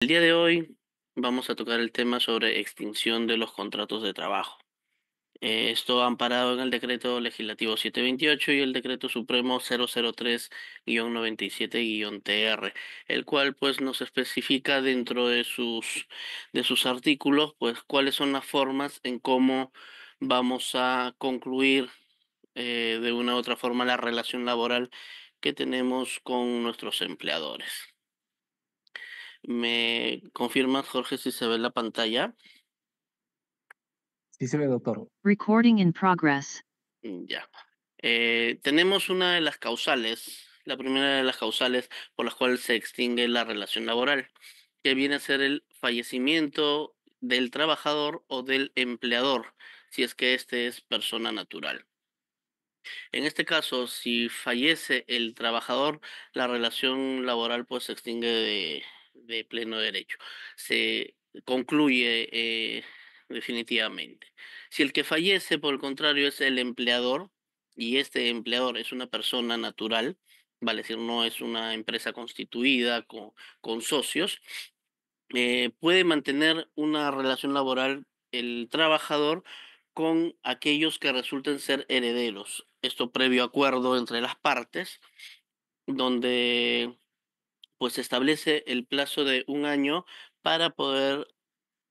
El día de hoy vamos a tocar el tema sobre extinción de los contratos de trabajo. Esto amparado en el Decreto Legislativo 728 y el Decreto Supremo 003-97-TR, el cual pues nos especifica dentro de sus artículos pues cuáles son las formas en cómo vamos a concluir de una u otra forma la relación laboral que tenemos con nuestros empleadores. ¿Me confirmas, Jorge, si se ve la pantalla? Sí se ve, doctor. Recording in progress. Ya. Tenemos una de las causales, la primera de las causales por las cuales se extingue la relación laboral, que viene a ser el fallecimiento del trabajador o del empleador, si es que éste es persona natural. En este caso, si fallece el trabajador, la relación laboral pues se extingue de pleno derecho. Se concluye definitivamente. Si el que fallece, por el contrario, es el empleador, y este empleador es una persona natural, vale decir, no es una empresa constituida con socios, puede mantener una relación laboral el trabajador con aquellos que resulten ser herederos. Esto previo acuerdo entre las partes, donde pues se establece el plazo de un año para poder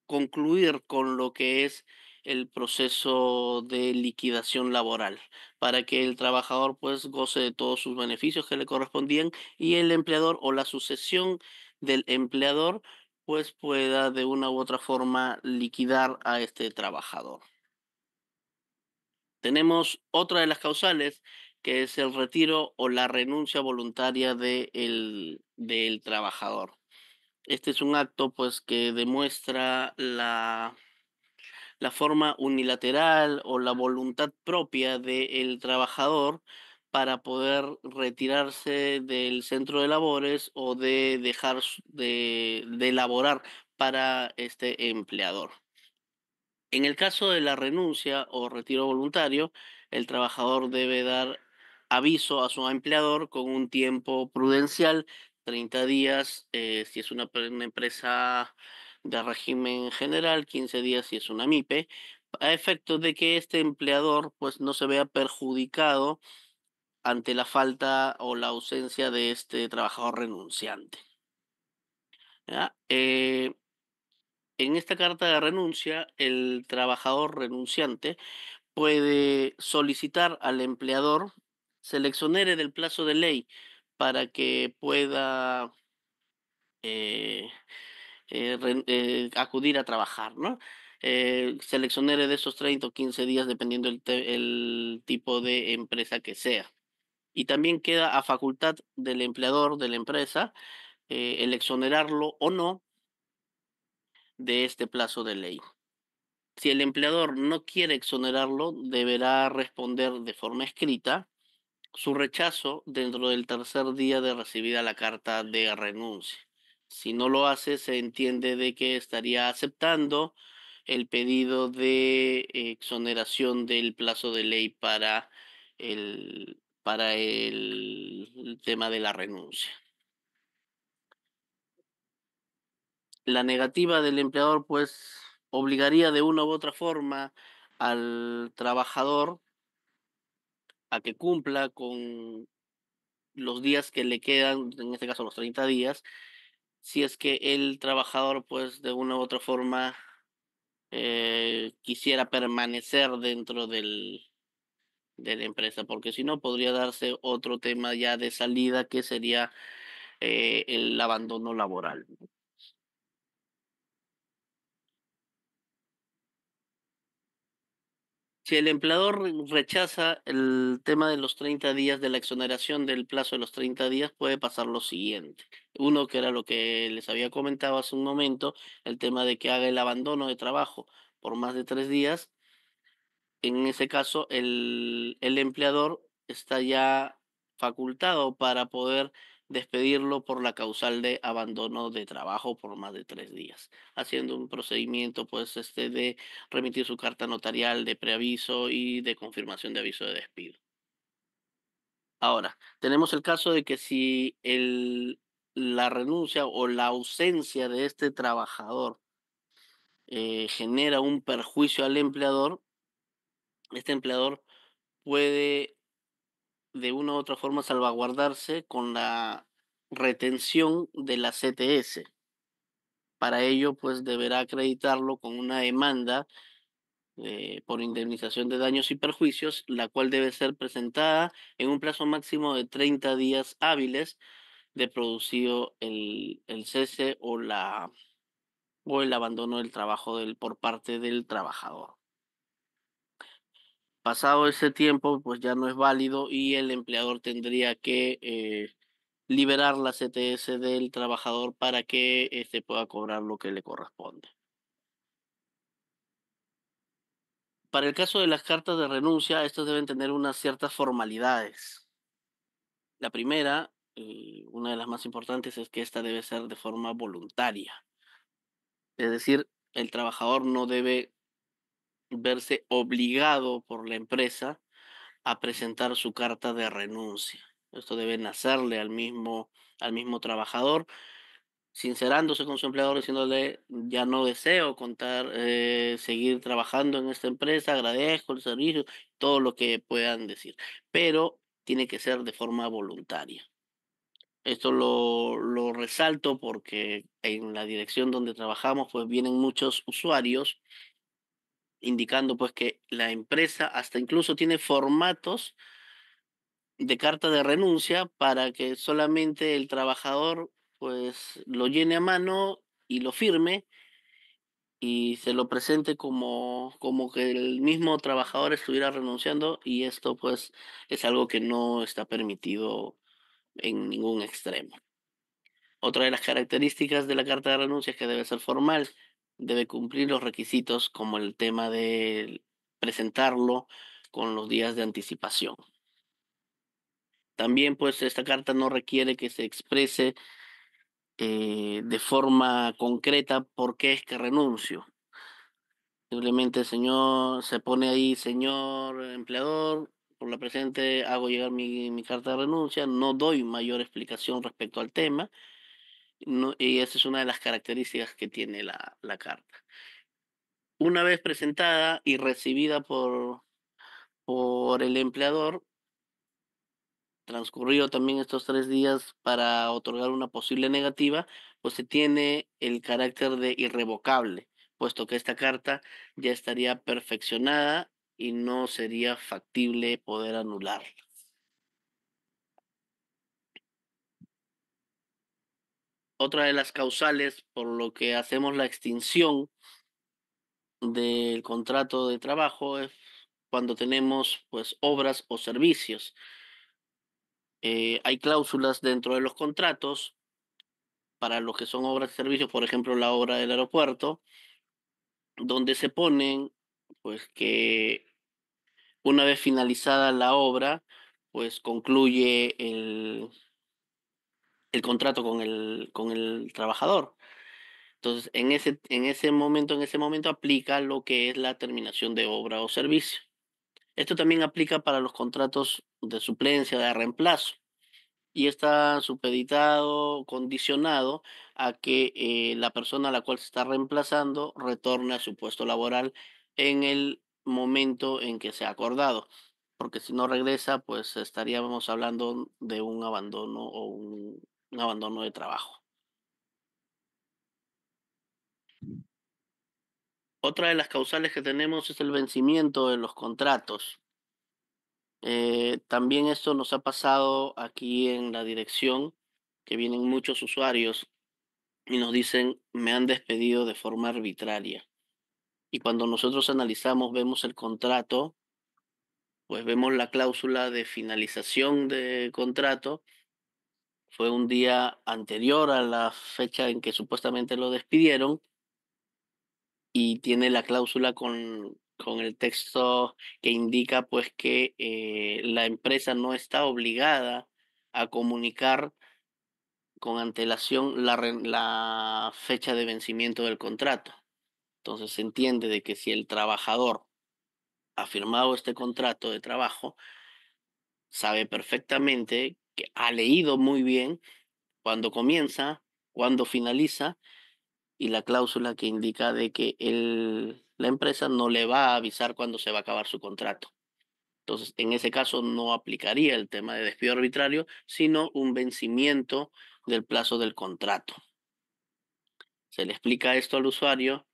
concluir con lo que es el proceso de liquidación laboral, para que el trabajador pues goce de todos sus beneficios que le correspondían y el empleador o la sucesión del empleador pues pueda de una u otra forma liquidar a este trabajador. Tenemos otra de las causales, que es el retiro o la renuncia voluntaria del trabajador. Este es un acto pues que demuestra la forma unilateral o la voluntad propia del trabajador para poder retirarse del centro de labores o de dejar de laborar para este empleador. En el caso de la renuncia o retiro voluntario, el trabajador debe dar aviso a su empleador con un tiempo prudencial, 30 días si es una empresa de régimen general, 15 días si es una MIPE, a efectos de que este empleador pues no se vea perjudicado ante la falta o la ausencia de este trabajador renunciante. ¿Ya? En esta carta de renuncia, el trabajador renunciante puede solicitar al empleador se le exonere del plazo de ley para que pueda eh, acudir a trabajar, ¿no? Se le exonere de esos 30 o 15 días dependiendo el tipo de empresa que sea. Y también queda a facultad del empleador de la empresa el exonerarlo o no de este plazo de ley. Si el empleador no quiere exonerarlo, deberá responder de forma escrita su rechazo dentro del tercer día de recibida la carta de renuncia. Si no lo hace, se entiende de que estaría aceptando el pedido de exoneración del plazo de ley para el tema de la renuncia. La negativa del empleador, pues, obligaría de una u otra forma al trabajador a que cumpla con los días que le quedan, en este caso los 30 días, si es que el trabajador, pues, de una u otra forma quisiera permanecer dentro de la empresa, porque si no, podría darse otro tema ya de salida que sería el abandono laboral. Si el empleador rechaza el tema de los 30 días, de la exoneración del plazo de los 30 días, puede pasar lo siguiente. Uno, que era lo que les había comentado hace un momento, el tema de que haga el abandono de trabajo por más de 3 días. En ese caso, el empleador está ya facultado para poder despedirlo por la causal de abandono de trabajo por más de 3 días, haciendo un procedimiento pues de remitir su carta notarial de preaviso y de confirmación de aviso de despido. Ahora, tenemos el caso de que si la renuncia o la ausencia de este trabajador genera un perjuicio al empleador, este empleador puede de una u otra forma salvaguardarse con la retención de la CTS. Para ello, pues deberá acreditarlo con una demanda por indemnización de daños y perjuicios, la cual debe ser presentada en un plazo máximo de 30 días hábiles de producido el cese o el abandono del trabajo por parte del trabajador. Pasado ese tiempo, pues ya no es válido y el empleador tendría que liberar la CTS del trabajador para que éste pueda cobrar lo que le corresponde. Para el caso de las cartas de renuncia, estos deben tener unas ciertas formalidades. La primera, una de las más importantes, es que esta debe ser de forma voluntaria. Es decir, el trabajador no debe verse obligado por la empresa a presentar su carta de renuncia. Esto debe nacerle al mismo trabajador, sincerándose con su empleador, diciéndole, ya no deseo seguir trabajando en esta empresa, agradezco el servicio, todo lo que puedan decir, pero tiene que ser de forma voluntaria. Esto lo resalto porque en la dirección donde trabajamos, pues vienen muchos usuarios indicando pues que la empresa hasta incluso tiene formatos de carta de renuncia para que solamente el trabajador pues lo llene a mano y lo firme y se lo presente como que el mismo trabajador estuviera renunciando, y esto pues es algo que no está permitido en ningún extremo. Otra de las características de la carta de renuncia es que debe ser formal, debe cumplir los requisitos como el tema de presentarlo con los días de anticipación. También pues esta carta no requiere que se exprese de forma concreta por qué es que renuncio. Simplemente, señor, se pone ahí, señor empleador, por la presente hago llegar mi carta de renuncia, no doy mayor explicación respecto al tema, y esa es una de las características que tiene la carta. Una vez presentada y recibida por el empleador, transcurrido también estos 3 días para otorgar una posible negativa, pues se tiene el carácter de irrevocable, puesto que esta carta ya estaría perfeccionada y no sería factible poder anularla. Otra de las causales por lo que hacemos la extinción del contrato de trabajo es cuando tenemos pues obras o servicios. Hay cláusulas dentro de los contratos para lo que son obras y servicios, por ejemplo, la obra del aeropuerto, donde se ponen, pues, que una vez finalizada la obra, pues concluye el contrato con el trabajador. Entonces, en ese momento aplica lo que es la terminación de obra o servicio. Esto también aplica para los contratos de suplencia, de reemplazo, y está supeditado, condicionado a que la persona a la cual se está reemplazando retorne a su puesto laboral en el momento en que se ha acordado, porque si no regresa, pues estaríamos hablando de un abandono o un abandono de trabajo. Otra de las causales que tenemos es el vencimiento de los contratos. También esto nos ha pasado aquí en la dirección, que vienen muchos usuarios y nos dicen, me han despedido de forma arbitraria. Y cuando nosotros analizamos, vemos el contrato, pues vemos la cláusula de finalización de contrato, fue un día anterior a la fecha en que supuestamente lo despidieron, y tiene la cláusula con el texto que indica pues que la empresa no está obligada a comunicar con antelación la fecha de vencimiento del contrato. Entonces se entiende de que si el trabajador ha firmado este contrato de trabajo, sabe perfectamente que ha leído muy bien cuándo comienza, cuándo finaliza y la cláusula que indica de que la empresa no le va a avisar cuándo se va a acabar su contrato. Entonces, en ese caso no aplicaría el tema de despido arbitrario, sino un vencimiento del plazo del contrato. Se le explica esto al usuario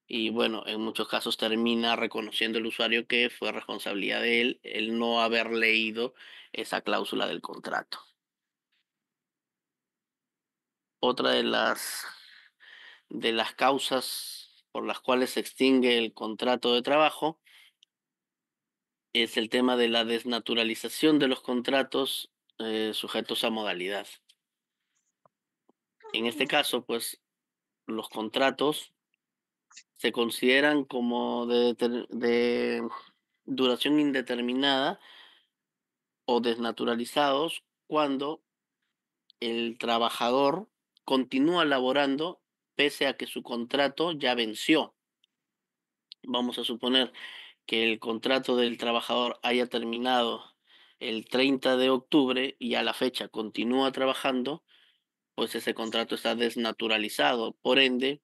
y bueno, en muchos casos termina reconociendo el usuario que fue responsabilidad de él el no haber leído esa cláusula del contrato. Otra de las causas por las cuales se extingue el contrato de trabajo es el tema de la desnaturalización de los contratos sujetos a modalidad. En este caso, pues los contratos se consideran como de duración indeterminada o desnaturalizados cuando el trabajador continúa laborando pese a que su contrato ya venció. Vamos a suponer que el contrato del trabajador haya terminado el 30 de octubre y a la fecha continúa trabajando, pues ese contrato está desnaturalizado. Por ende,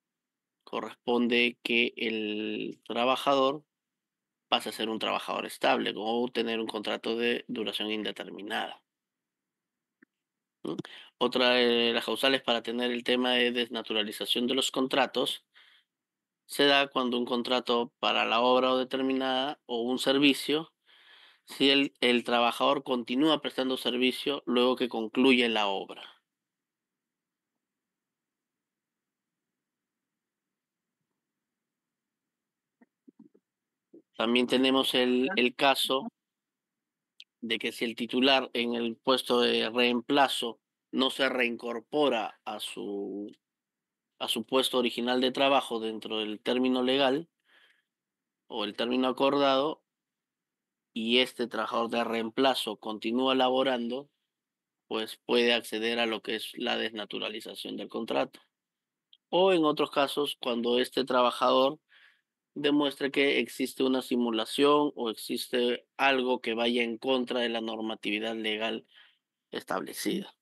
corresponde que el trabajador pase a ser un trabajador estable o tener un contrato de duración indeterminada. ¿No? Otra de las causales para tener el tema de desnaturalización de los contratos se da cuando un contrato para la obra o determinada o un servicio, si el trabajador continúa prestando servicio luego que concluye la obra. También tenemos el caso de que si el titular en el puesto de reemplazo no se reincorpora a su puesto original de trabajo dentro del término legal o el término acordado y este trabajador de reemplazo continúa laborando, pues puede acceder a lo que es la desnaturalización del contrato. O en otros casos, cuando este trabajador demuestre que existe una simulación o existe algo que vaya en contra de la normatividad legal establecida.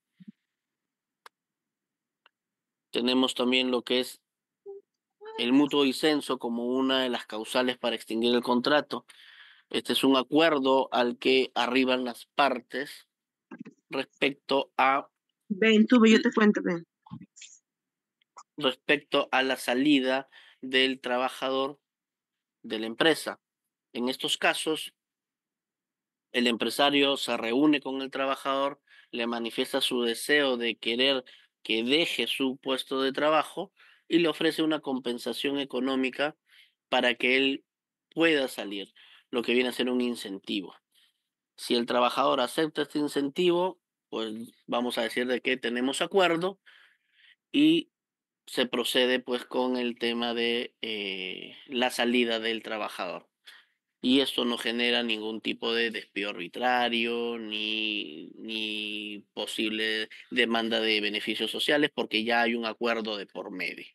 Tenemos también lo que es el mutuo disenso como una de las causales para extinguir el contrato. Este es un acuerdo al que arriban las partes respecto a, Ven, tú, ve, yo te cuento, ven. respecto a la salida del trabajador de la empresa. En estos casos, el empresario se reúne con el trabajador, le manifiesta su deseo de querer que deje su puesto de trabajo y le ofrece una compensación económica para que él pueda salir, lo que viene a ser un incentivo. Si el trabajador acepta este incentivo, pues vamos a decir de que tenemos acuerdo y se procede pues con el tema de la salida del trabajador. Y esto no genera ningún tipo de despido arbitrario ni posible demanda de beneficios sociales porque ya hay un acuerdo de por medio.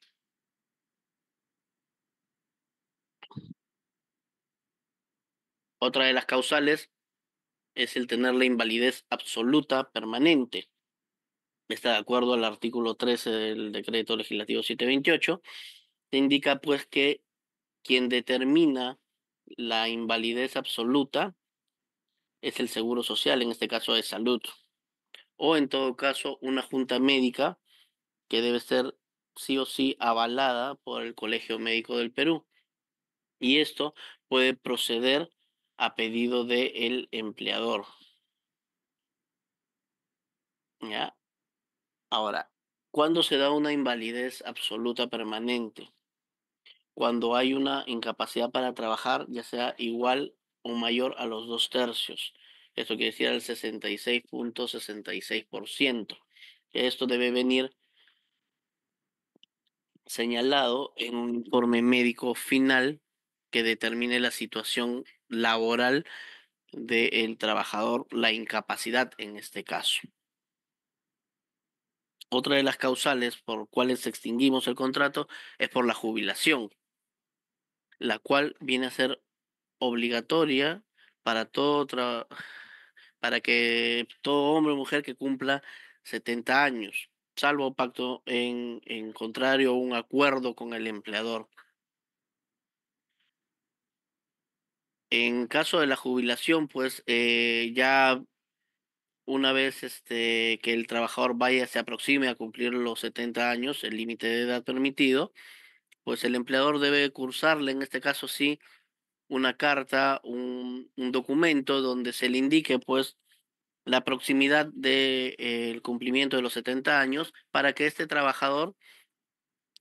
Otra de las causales es el tener la invalidez absoluta permanente. Está de acuerdo al artículo 13 del decreto legislativo 728, te indica pues que quien determina la invalidez absoluta es el Seguro Social, en este caso de salud, o en todo caso una junta médica que debe ser sí o sí avalada por el Colegio Médico del Perú. Y esto puede proceder a pedido del empleador. ¿Ya? Ahora, ¿cuándo se da una invalidez absoluta permanente? Cuando hay una incapacidad para trabajar, ya sea igual o mayor a los 2/3. Esto quiere decir el 66.66%. Esto debe venir señalado en un informe médico final que determine la situación laboral del trabajador, la incapacidad en este caso. Otra de las causales por cuales extinguimos el contrato es por la jubilación, la cual viene a ser obligatoria para para que todo hombre o mujer que cumpla 70 años. salvo pacto en contrario o un acuerdo con el empleador. En caso de la jubilación, pues ya una vez que el trabajador se aproxime a cumplir los 70 años, el límite de edad permitido, pues el empleador debe cursarle, en este caso sí, una carta, un documento donde se le indique pues la proximidad del cumplimiento de los 70 años para que este trabajador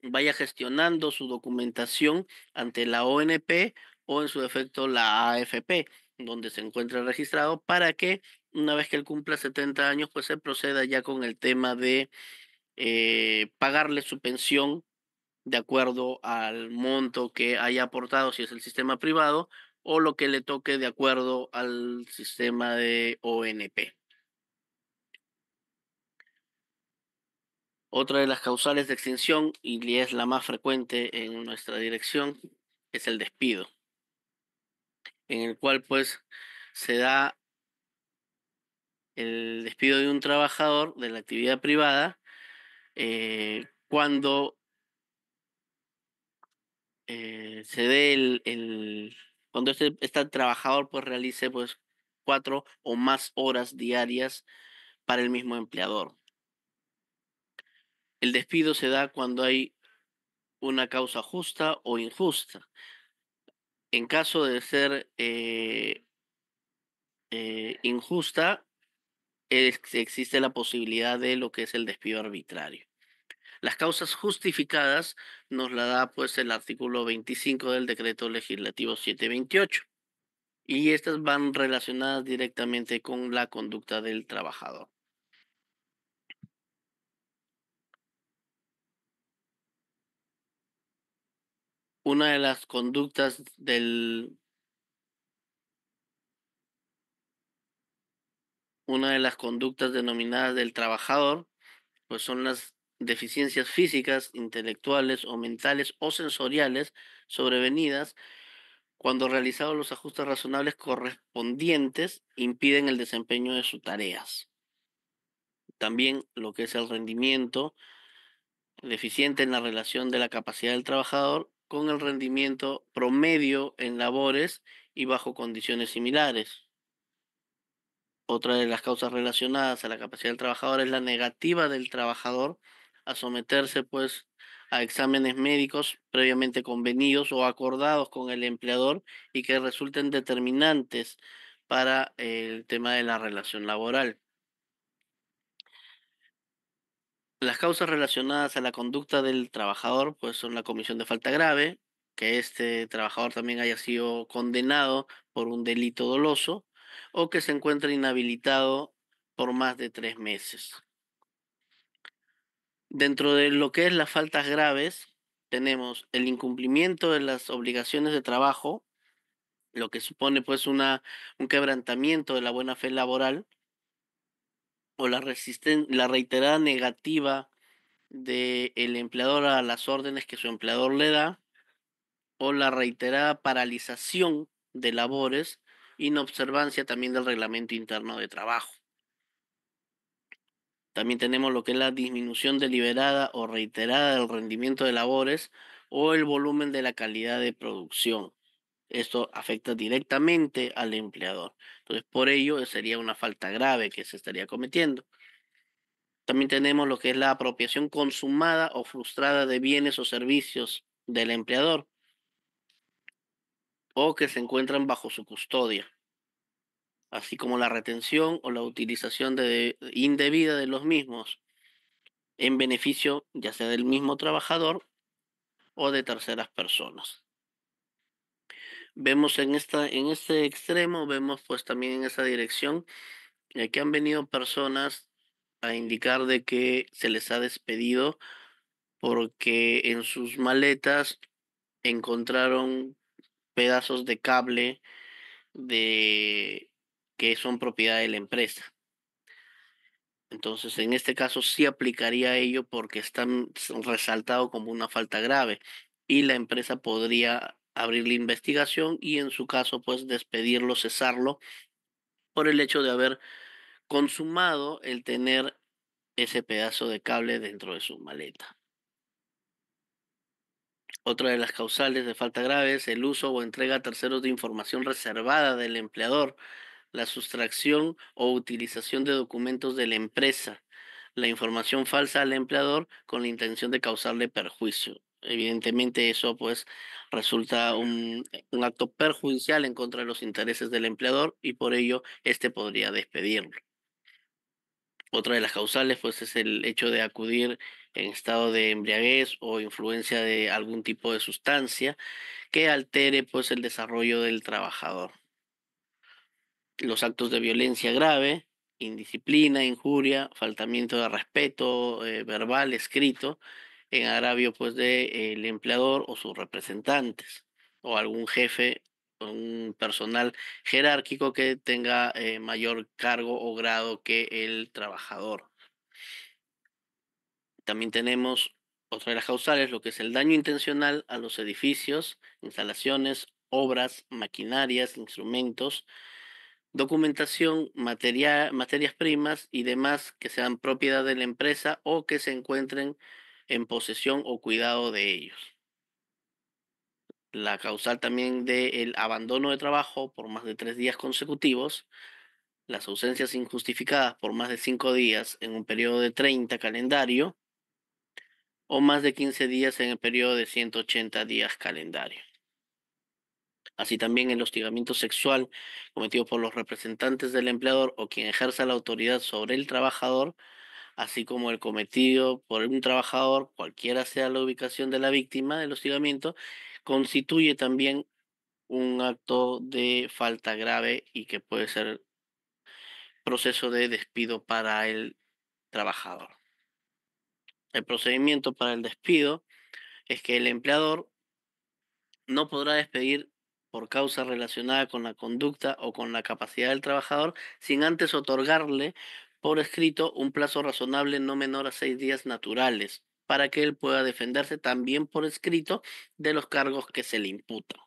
vaya gestionando su documentación ante la ONP o en su defecto la AFP, donde se encuentre registrado, para que una vez que él cumpla 70 años, pues se proceda ya con el tema de pagarle su pensión de acuerdo al monto que haya aportado, si es el sistema privado, o lo que le toque de acuerdo al sistema de ONP. Otra de las causales de extinción, y es la más frecuente en nuestra dirección, es el despido, en el cual pues se da el despido de un trabajador de la actividad privada cuando se dé cuando este trabajador pues realice pues 4 o más horas diarias para el mismo empleador. El despido se da cuando hay una causa justa o injusta. En caso de ser injusta, existe la posibilidad de lo que es el despido arbitrario. Las causas justificadas nos la da pues el artículo 25 del decreto legislativo 728 y estas van relacionadas directamente con la conducta del trabajador. Una de las conductas una de las conductas denominadas del trabajador pues son las deficiencias físicas, intelectuales o mentales o sensoriales sobrevenidas cuando realizados los ajustes razonables correspondientes impiden el desempeño de sus tareas. También lo que es el rendimiento deficiente en la relación de la capacidad del trabajador con el rendimiento promedio en labores y bajo condiciones similares. Otra de las causas relacionadas a la capacidad del trabajador es la negativa del trabajador a someterse pues a exámenes médicos previamente convenidos o acordados con el empleador y que resulten determinantes para el tema de la relación laboral. Las causas relacionadas a la conducta del trabajador pues son la comisión de falta grave, que este trabajador también haya sido condenado por un delito doloso o que se encuentre inhabilitado por más de 3 meses. Dentro de lo que es las faltas graves, tenemos el incumplimiento de las obligaciones de trabajo, lo que supone pues un quebrantamiento de la buena fe laboral o la reiterada negativa del empleador a las órdenes que su empleador le da o la reiterada paralización de labores, inobservancia también del reglamento interno de trabajo. También tenemos lo que es la disminución deliberada o reiterada del rendimiento de labores o el volumen de la calidad de producción. Esto afecta directamente al empleador. Entonces, por ello sería una falta grave que se estaría cometiendo. También tenemos lo que es la apropiación consumada o frustrada de bienes o servicios del empleador o que se encuentran bajo su custodia, así como la retención o la utilización indebida de los mismos en beneficio ya sea del mismo trabajador o de terceras personas. Vemos en este extremo, vemos pues también en esa dirección que han venido personas a indicar de que se les ha despedido porque en sus maletas encontraron pedazos de cable de que son propiedad de la empresa. Entonces, en este caso sí aplicaría ello porque están resaltado como una falta grave y la empresa podría abrir la investigación y en su caso, pues despedirlo, cesarlo por el hecho de haber consumado el tener ese pedazo de cable dentro de su maleta. Otra de las causales de falta grave es el uso o entrega a terceros de información reservada del empleador, la sustracción o utilización de documentos de la empresa, la información falsa al empleador con la intención de causarle perjuicio. Evidentemente eso pues resulta un acto perjudicial en contra de los intereses del empleador y por ello este podría despedirlo. Otra de las causales pues es el hecho de acudir en estado de embriaguez o influencia de algún tipo de sustancia que altere pues el desarrollo del trabajador. Los actos de violencia grave, indisciplina, injuria, faltamiento de respeto verbal, escrito, en agravio pues de el empleador o sus representantes o algún jefe o un personal jerárquico que tenga mayor cargo o grado que el trabajador. También tenemos otra de las causales, lo que es el daño intencional a los edificios, instalaciones, obras, maquinarias, instrumentos, documentación, materias primas y demás que sean propiedad de la empresa o que se encuentren en posesión o cuidado de ellos. La causal también del abandono de trabajo por más de 3 días consecutivos, las ausencias injustificadas por más de 5 días en un periodo de 30 calendario o más de 15 días en el periodo de 180 días calendario. Así también el hostigamiento sexual cometido por los representantes del empleador o quien ejerza la autoridad sobre el trabajador, así como el cometido por un trabajador, cualquiera sea la ubicación de la víctima del hostigamiento, constituye también un acto de falta grave y que puede ser proceso de despido para el trabajador. El procedimiento para el despido es que el empleador no podrá despedir por causa relacionada con la conducta o con la capacidad del trabajador sin antes otorgarle por escrito un plazo razonable no menor a 6 días naturales para que él pueda defenderse también por escrito de los cargos que se le imputan.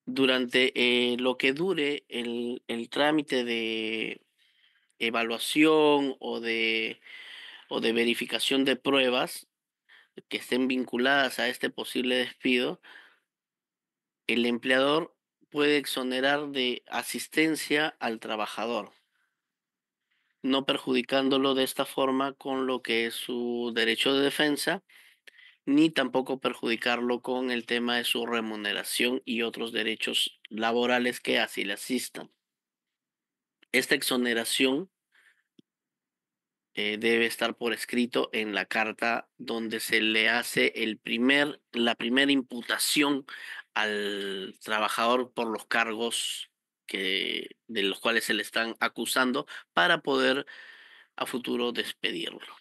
Durante lo que dure el trámite de evaluación o de verificación de pruebas que estén vinculadas a este posible despido, el empleador puede exonerar de asistencia al trabajador, no perjudicándolo de esta forma con lo que es su derecho de defensa, ni tampoco perjudicarlo con el tema de su remuneración y otros derechos laborales que así le asistan. Esta exoneración debe estar por escrito en la carta donde se le hace la primera imputación al trabajador por los cargos de los cuales se le están acusando para poder a futuro despedirlo.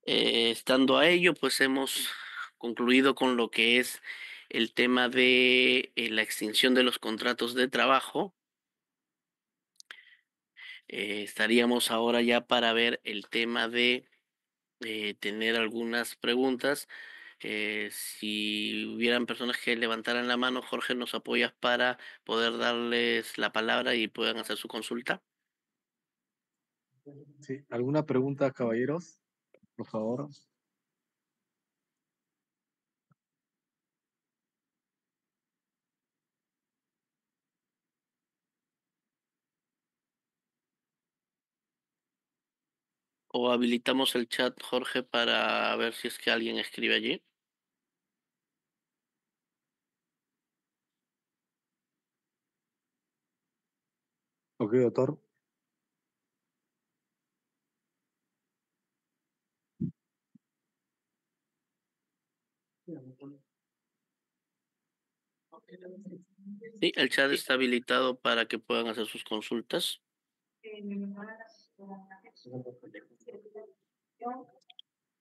Estando a ello, pues hemos concluido con lo que es el tema de la extinción de los contratos de trabajo. Estaríamos ahora ya para ver el tema de tener algunas preguntas. Si hubieran personas que levantaran la mano, Jorge, ¿nos apoyas para poder darles la palabra y puedan hacer su consulta? Sí, ¿alguna pregunta, caballeros? Por favor. O habilitamos el chat, Jorge, para ver si es que alguien escribe allí. Ok, doctor. Sí, el chat está habilitado para que puedan hacer sus consultas.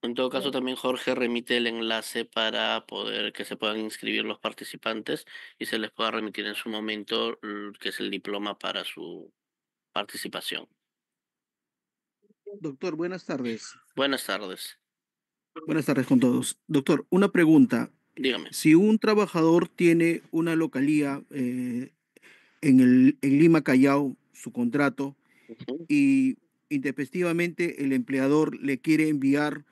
En todo caso, también Jorge remite el enlace para poder que se puedan inscribir los participantes y se les pueda remitir en su momento, que es el diploma para su participación. Doctor, buenas tardes. Buenas tardes. Buenas tardes con todos. Doctor, una pregunta. Dígame. Si un trabajador tiene una localía en Lima, Callao, su contrato Ujú. y intempestivamente el empleador le quiere enviar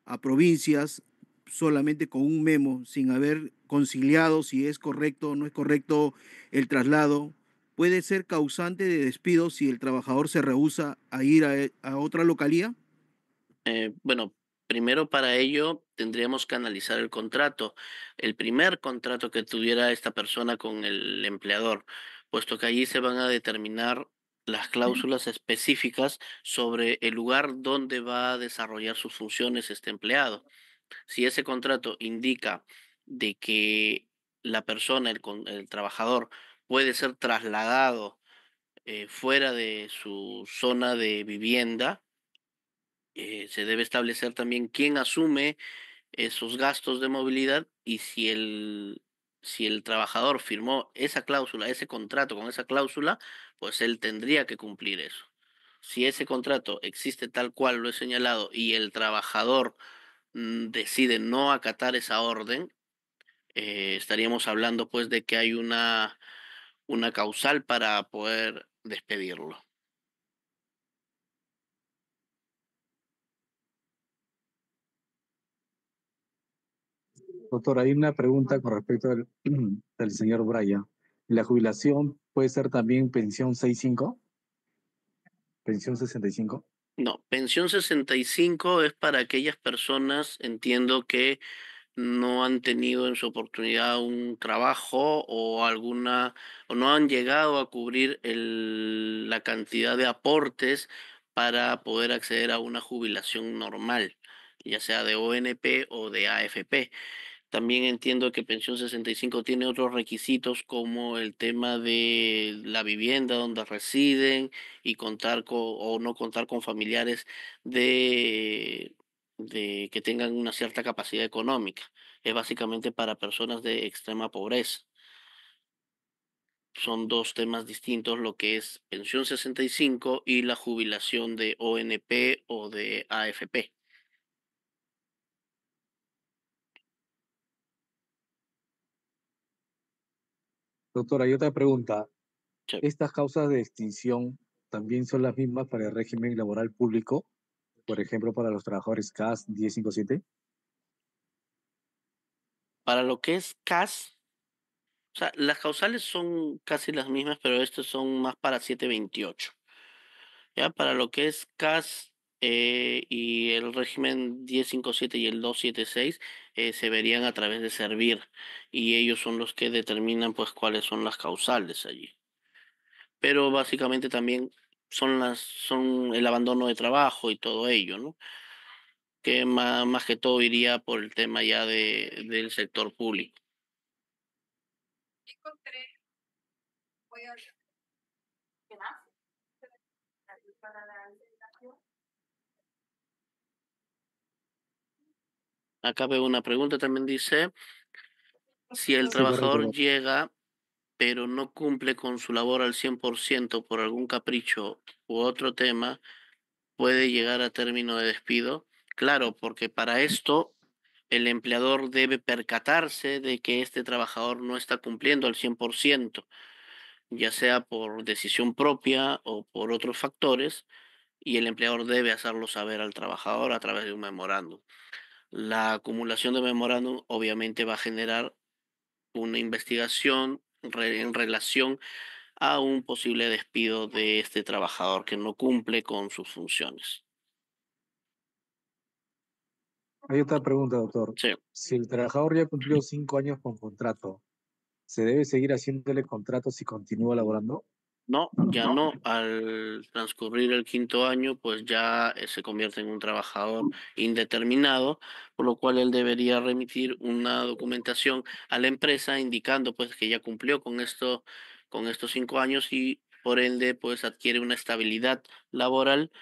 a provincias solamente con un memo, sin haber conciliado si es correcto o no es correcto el traslado, puede ser causante de despido si el trabajador se rehúsa a ir a otra localía. Bueno, primero para ello tendríamos que analizar el contrato, el primer contrato que tuviera esta persona con el empleador, puesto que allí se van a determinar las cláusulas específicas sobre el lugar donde va a desarrollar sus funciones este empleado. Si ese contrato indica de que la persona, el trabajador, puede ser trasladado fuera de su zona de vivienda, se debe establecer también quién asume esos gastos de movilidad y si el trabajador firmó esa cláusula, ese contrato con esa cláusula, pues él tendría que cumplir eso. Si ese contrato existe tal cual lo he señalado y el trabajador decide no acatar esa orden, estaríamos hablando pues de que hay una causal para poder despedirlo. Doctor, hay una pregunta con respecto del señor Bryan. ¿La jubilación puede ser también pensión 65? ¿Pensión 65? No, pensión 65 es para aquellas personas, entiendo que no han tenido en su oportunidad un trabajo o o no han llegado a cubrir la cantidad de aportes para poder acceder a una jubilación normal, ya sea de ONP o de AFP. También entiendo que Pensión 65 tiene otros requisitos como el tema de la vivienda donde residen y contar con o no contar con familiares de, de que tengan una cierta capacidad económica. Es básicamente para personas de extrema pobreza. Son dos temas distintos, lo que es Pensión 65 y la jubilación de ONP o de AFP. Doctor, hay otra pregunta. Sí. ¿Estas causas de extinción también son las mismas para el régimen laboral público? Por ejemplo, para los trabajadores CAS 1057. Para lo que es CAS, o sea, las causales son casi las mismas, pero estos son más para 728. Ya para lo que es CAS y el régimen 1057 y el 276 se verían a través de Servir y ellos son los que determinan pues cuáles son las causales allí. Pero básicamente también son el abandono de trabajo y todo ello, ¿no? Que más que todo iría por el tema ya del sector público. Acá veo una pregunta también dice, si el Sí, trabajador correcto. llega pero no cumple con su labor al 100% por algún capricho u otro tema, puede llegar a término de despido. Claro, porque para esto el empleador debe percatarse de que este trabajador no está cumpliendo al 100%, ya sea por decisión propia o por otros factores, y el empleador debe hacerlo saber al trabajador a través de un memorándum. La acumulación de memorándum obviamente va a generar una investigación en relación a un posible despido de este trabajador que no cumple con sus funciones. Hay otra pregunta, doctor. Sí. Si el trabajador ya cumplió 5 años con contrato, ¿se debe seguir haciéndole contrato si continúa laborando? No, ya no. Al transcurrir el quinto año, pues ya se convierte en un trabajador indeterminado, por lo cual él debería remitir una documentación a la empresa indicando pues que ya cumplió con estos 5 años y por ende pues adquiere una estabilidad laboral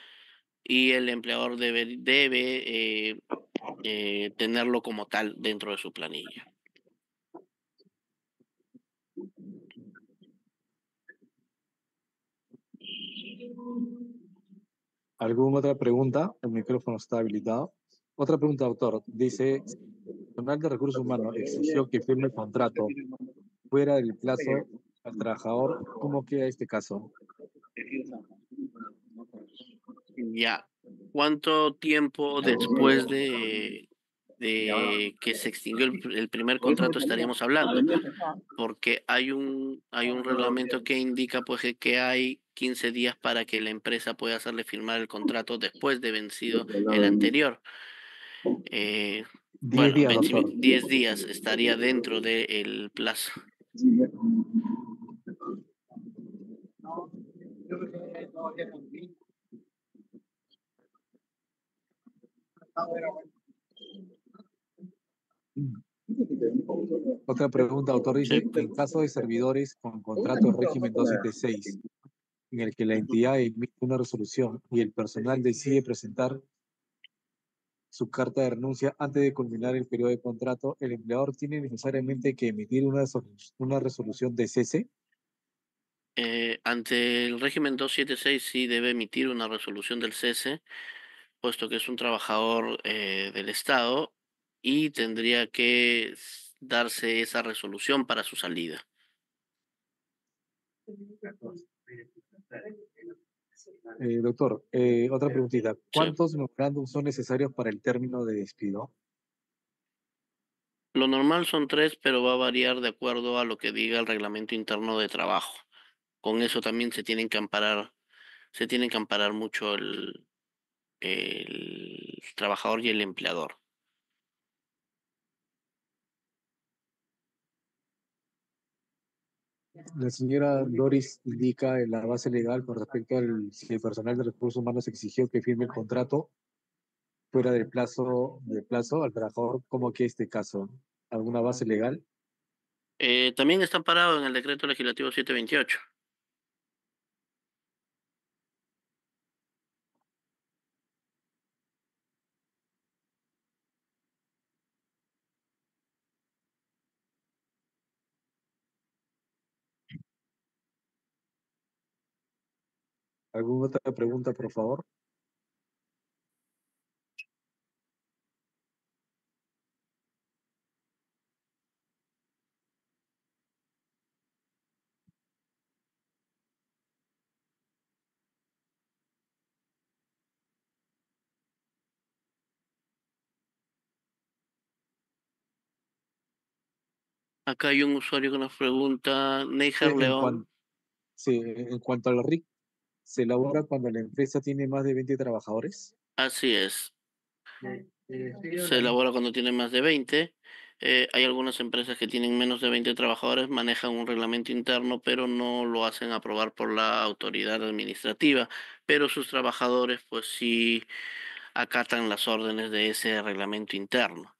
y el empleador debe tenerlo como tal dentro de su planilla. ¿Alguna otra pregunta? El micrófono está habilitado. Otra pregunta, doctor. Dice, el Tribunal de Recursos Humanos exigió que firme el contrato fuera del plazo al trabajador. ¿Cómo queda este caso? Ya. ¿Cuánto tiempo después de que se extinguió el primer contrato estaríamos hablando? Porque hay un reglamento que indica pues que hay 15 días para que la empresa pueda hacerle firmar el contrato después de vencido el anterior. 10 Bueno, días, doctor. 10 días estaría dentro del plazo. Otra pregunta, autor Sí. dice, en caso de servidores con contrato de régimen 276, en el que la entidad emite una resolución y el personal decide presentar su carta de renuncia antes de culminar el periodo de contrato, ¿el empleador tiene necesariamente que emitir una resolución de cese? Ante el régimen 276 sí debe emitir una resolución del cese, puesto que es un trabajador del Estado y tendría que darse esa resolución para su salida. Doctor, otra preguntita. Sí. ¿Cuántos memorándum son necesarios para el término de despido? Lo normal son 3, pero va a variar de acuerdo a lo que diga el reglamento interno de trabajo. Con eso también se tienen que amparar mucho el trabajador y el empleador. La señora Doris indica en la base legal con respecto al si el personal de recursos humanos exigió que firme el contrato fuera del plazo al trabajador, ¿cómo que este caso? ¿Alguna base legal? También está amparado en el decreto legislativo 728. ¿Alguna otra pregunta, por favor? Acá hay un usuario que nos pregunta, Neijar En León. cuanto, sí, en cuanto al RIC, ¿se elabora cuando la empresa tiene más de 20 trabajadores? Así es. Se elabora cuando tiene más de 20. Hay algunas empresas que tienen menos de 20 trabajadores, manejan un reglamento interno, pero no lo hacen aprobar por la autoridad administrativa. Pero sus trabajadores, pues sí acatan las órdenes de ese reglamento interno.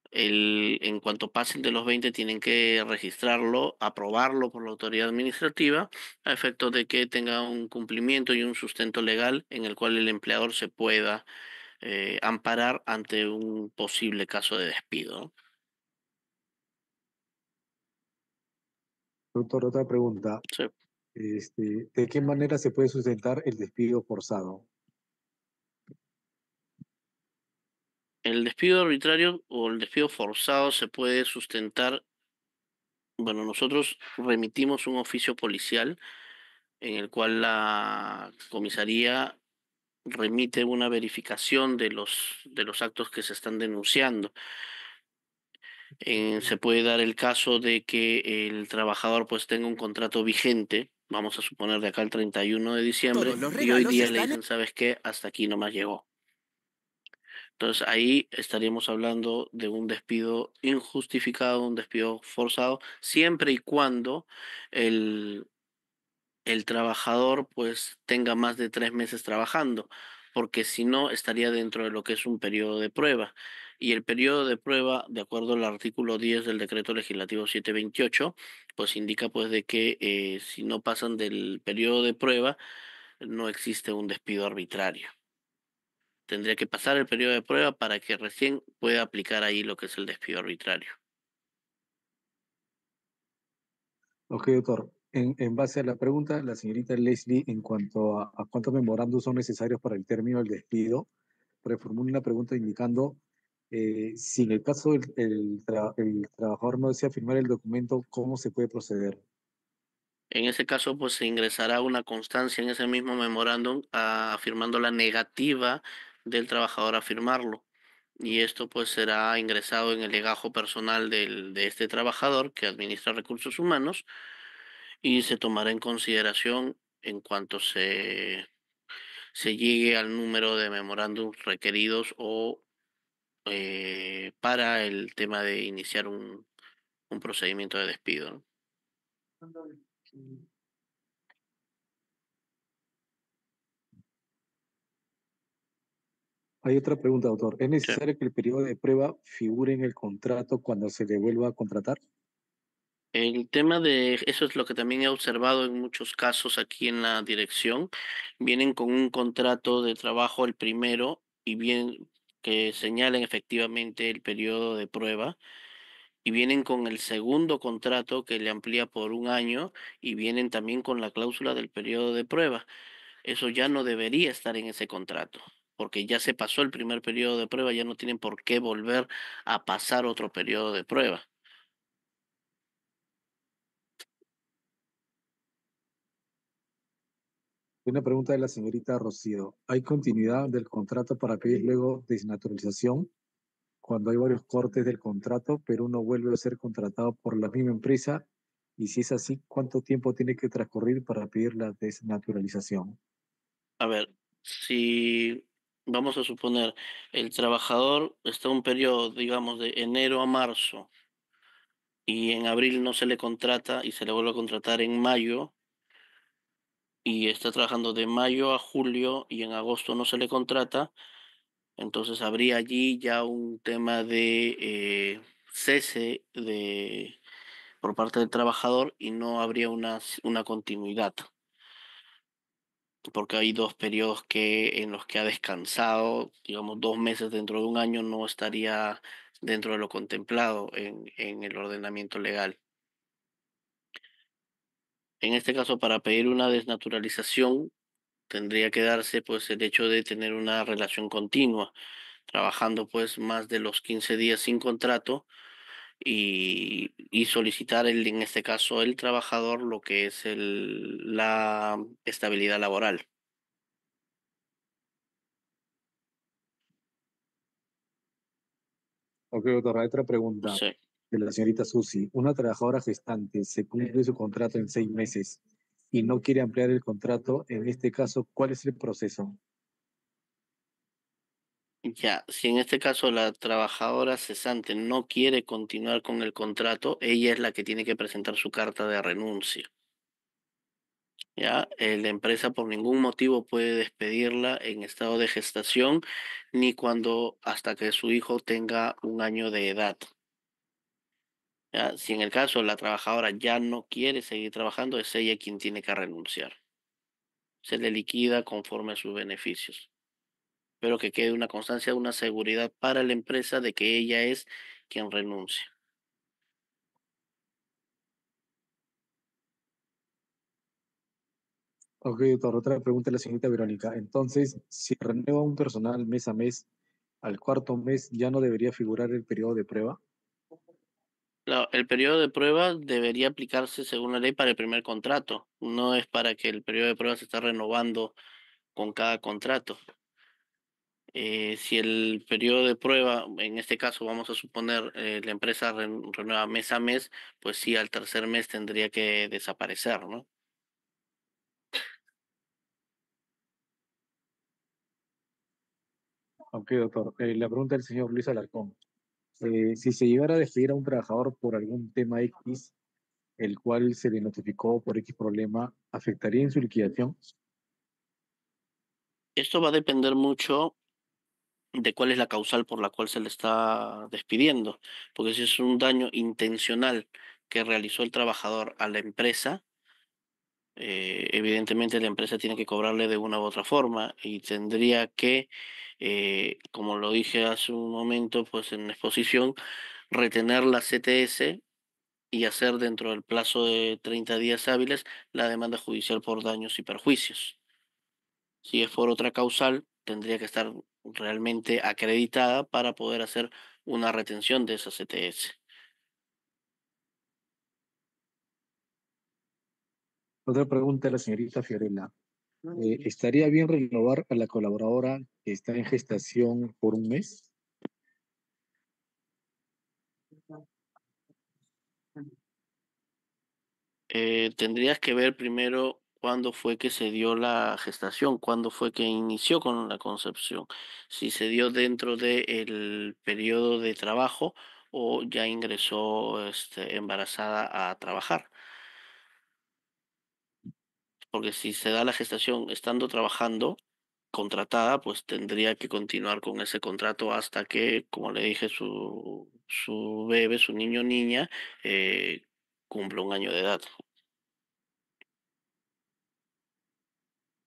En cuanto pasen de los 20, tienen que registrarlo, aprobarlo por la autoridad administrativa, a efecto de que tenga un cumplimiento y un sustento legal en el cual el empleador se pueda amparar ante un posible caso de despido, ¿no? Doctor, otra pregunta. Sí. ¿De qué manera se puede sustentar el despido forzado? El despido arbitrario o el despido forzado se puede sustentar. Bueno, nosotros remitimos un oficio policial en el cual la comisaría remite una verificación de los actos que se están denunciando. Se puede dar el caso de que el trabajador pues tenga un contrato vigente, vamos a suponer de acá al 31 de diciembre, Todos los y hoy regalos día le están dicen, ¿sabes qué? Hasta aquí nomás llegó. Entonces ahí estaríamos hablando de un despido injustificado, un despido forzado, siempre y cuando el, el trabajador pues tenga más de 3 meses trabajando, porque si no estaría dentro de lo que es un periodo de prueba. Y el periodo de prueba, de acuerdo al artículo 10 del decreto legislativo 728, pues indica pues de que si no pasan del periodo de prueba, no existe un despido arbitrario. Tendría que pasar el periodo de prueba para que recién pueda aplicar ahí lo que es el despido arbitrario. Ok, doctor. En base a la pregunta, la señorita Leslie, en cuanto a cuántos memorandos son necesarios para el término del despido, reformula una pregunta indicando si en el caso el trabajador no desea firmar el documento, ¿cómo se puede proceder? En ese caso, pues se ingresará una constancia en ese mismo memorándum afirmando la negativa del trabajador a firmarlo. Y esto pues será ingresado en el legajo personal de este trabajador que administra recursos humanos y se tomará en consideración en cuanto se llegue al número de memorándums requeridos o para el tema de iniciar un procedimiento de despido, ¿no? Hay otra pregunta, doctor. ¿Es Sí. necesario que el periodo de prueba figure en el contrato cuando se le vuelva a contratar? El tema de eso es lo que también he observado en muchos casos aquí en la dirección. Vienen con un contrato de trabajo el primero y bien que señalen efectivamente el periodo de prueba y vienen con el segundo contrato que le amplía por un año y vienen también con la cláusula del periodo de prueba. Eso ya no debería estar en ese contrato, porque ya se pasó el primer periodo de prueba, ya no tienen por qué volver a pasar otro periodo de prueba. Una pregunta de la señorita Rocío. ¿Hay continuidad del contrato para pedir luego desnaturalización cuando hay varios cortes del contrato, pero uno vuelve a ser contratado por la misma empresa? Y si es así, ¿cuánto tiempo tiene que transcurrir para pedir la desnaturalización? A ver, si vamos a suponer el trabajador está un periodo, digamos, de enero a marzo y en abril no se le contrata y se le vuelve a contratar en mayo y está trabajando de mayo a julio y en agosto no se le contrata, entonces habría allí ya un tema de cese por parte del trabajador y no habría una continuidad, porque hay dos periodos en los que ha descansado, digamos, 2 meses dentro de un año no estaría dentro de lo contemplado en el ordenamiento legal. En este caso, para pedir una desnaturalización, tendría que darse pues el hecho de tener una relación continua, trabajando pues más de los 15 días sin contrato y solicitar en este caso el trabajador lo que es la estabilidad laboral. Ok, doctora, otra pregunta Sí. de la señorita Susi. Una trabajadora gestante se cumple su contrato en 6 meses y no quiere ampliar el contrato. En este caso, ¿cuál es el proceso? Ya, si en este caso la trabajadora cesante no quiere continuar con el contrato, ella es la que tiene que presentar su carta de renuncia. Ya, la empresa por ningún motivo puede despedirla en estado de gestación ni cuando hasta que su hijo tenga un año de edad. Ya, si en el caso la trabajadora ya no quiere seguir trabajando, es ella quien tiene que renunciar. Se le liquida conforme a sus beneficios. Pero que quede una constancia, una seguridad para la empresa de que ella es quien renuncia. Ok, doctor, otra pregunta de la señorita Verónica. Entonces, si renueva un personal mes a mes, al cuarto mes ya no debería figurar el periodo de prueba. El periodo de prueba debería aplicarse según la ley para el primer contrato. No es para que el periodo de prueba se está renovando con cada contrato. Si el periodo de prueba, en este caso vamos a suponer la empresa renueva mes a mes, pues sí, al tercer mes tendría que desaparecer, ¿no? Ok, doctor. La pregunta del señor Luis Alarcón. Si se llegara a despedir a un trabajador por algún tema X, el cual se le notificó por X problema, ¿afectaría en su liquidación? Esto va a depender mucho de cuál es la causal por la cual se le está despidiendo, porque si es un daño intencional que realizó el trabajador a la empresa, evidentemente la empresa tiene que cobrarle de una u otra forma y tendría que, como lo dije hace un momento, pues en la exposición, retener la CTS y hacer dentro del plazo de 30 días hábiles la demanda judicial por daños y perjuicios. Si es por otra causal, tendría que estar realmente acreditada para poder hacer una retención de esa CTS. Otra pregunta de la señorita Fiorella. ¿Estaría bien renovar a la colaboradora que está en gestación por un mes? Tendrías que ver primero cuándo fue que se dio la gestación, cuándo fue que inició con la concepción, si se dio dentro del periodo de trabajo o ya ingresó embarazada a trabajar. Porque si se da la gestación estando trabajando, contratada, pues tendría que continuar con ese contrato hasta que, como le dije, su bebé, su niño o niña, cumpla un año de edad.